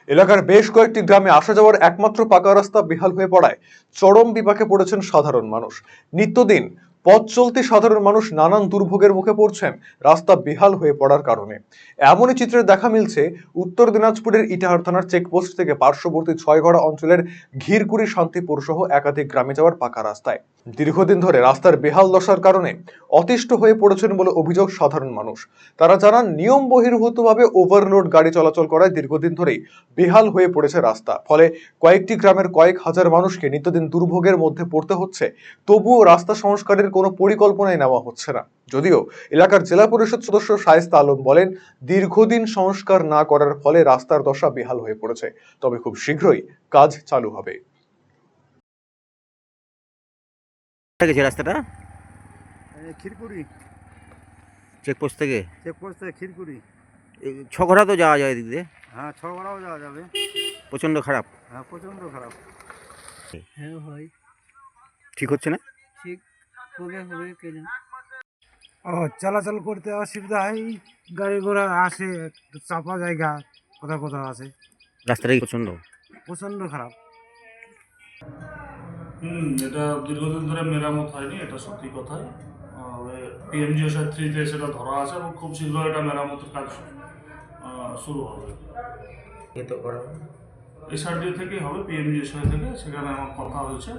এলাকার বেশ কয়েকটি গ্রামে আসা যাওয়ার একমাত্র পাকা রাস্তা বেহাল হয়ে পড়ায় চরম বিপাকে পড়েছেন সাধারণ মানুষ। নিত্যদিন পথ চলতি সাধারণ মানুষ নানান দুর্ভোগের মুখে পড়ছেন রাস্তা বেহাল হয়ে পড়ার কারণে। এমনই চিত্রের দেখা মিলছে উত্তর দিনাজপুরের ইটাহার থানার চেকপোস্ট থেকে পার্শ্ববর্তী ছয়গড়া অঞ্চলের ঘিরকুড়ি শান্তিপুর সহ একাধিক গ্রামে যাওয়ার পাকা রাস্তায় দীর্ঘদিন ধরে রাস্তার বেহাল দশার কারণে অতিষ্ঠ হয়ে পড়েছেন বলে অভিযোগ সাধারণ মানুষ। তারা জানান, নিয়ম বহির্ভূতভাবে ওভারলোড গাড়ি চলাচল করায় দীর্ঘদিন ধরেই বেহাল হয়ে পড়েছে রাস্তা। ফলে কয়েকটি গ্রামের কয়েক হাজার মানুষকে নিত্যদিন দুর্ভোগের মধ্যে পড়তে হচ্ছে। তবুও রাস্তা সংস্কারের কোনো পরিকল্পনাই নেওয়া হচ্ছে না। যদিও এলাকার জেলা পরিষদ সদস্য শায়েস্তা আলম বলেন, দীর্ঘদিন সংস্কার না করার ফলে রাস্তার দশা বেহাল হয়ে পড়েছে, তবে খুব শীঘ্রই কাজ চালু হবে। গেছে রাস্তাটা খিরকুড়ি চেকপোস্ট থেকে চেকপোস্ট থেকে খিরকুড়ি। ছঘরা তো যাওয়া যায় এদিক দিয়ে, হ্যাঁ, ছগড়াও যাওয়া যাবে। প্রচণ্ড খারাপ। হ্যাঁ, প্রচণ্ড খারাপ। হ্যাঁ হয়, ঠিক হচ্ছে না। ঠিক হবে হবে কে জানে। চলাচল করতে অসুবিধা হয়, গাড়ি ঘোড়া আসে, চাপা জায়গা কোথাও কোথাও আছে। রাস্তাটা প্রচণ্ড প্রচণ্ড খারাপ। এটা দীর্ঘদিন ধরে মেরামত হয়নি, এটা সত্যি কথাই। পিএমজিএসআই 3-তে সেটা ধরা আছে এবং খুব শীঘ্র এটা মেরামতের কাজ শুরু হবে। এসআরডি থেকেই হবে, পিএমজিএসআই থেকে, সেখানে আমার কথা হয়েছে,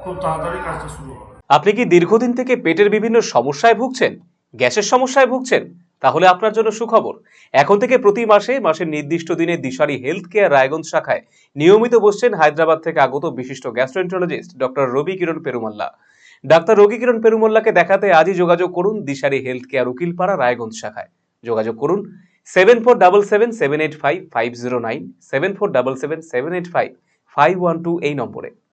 খুব তাড়াতাড়ি কাজটা শুরু হবে। আপনি কি দীর্ঘদিন থেকে পেটের বিভিন্ন সমস্যায় ভুগছেন, গ্যাসের সমস্যায় ভুগছেন? তাহলে আপনার জন্য সুখবর। এখন থেকে প্রতি মাসের নির্দিষ্ট দিনে দিশারি হেলথ কেয়ার রায়গঞ্জ শাখায় নিয়মিত বসছেন হায়দ্রাবাদ থেকে আগত বিশিষ্ট গ্যাস্ট্রোএন্টারোলজিস্ট ডক্টর রবি কিরণ পেরুমাল্লা। ডাক্তার রবি কিরণ পেরুমাল্লাকে দেখাতে আজই যোগাযোগ করুন দিশারি হেলথ কেয়ার উকিলপাড়া রায়গঞ্জ শাখায়। যোগাযোগ করুন 7477785509, 7477785512 এই নম্বরে।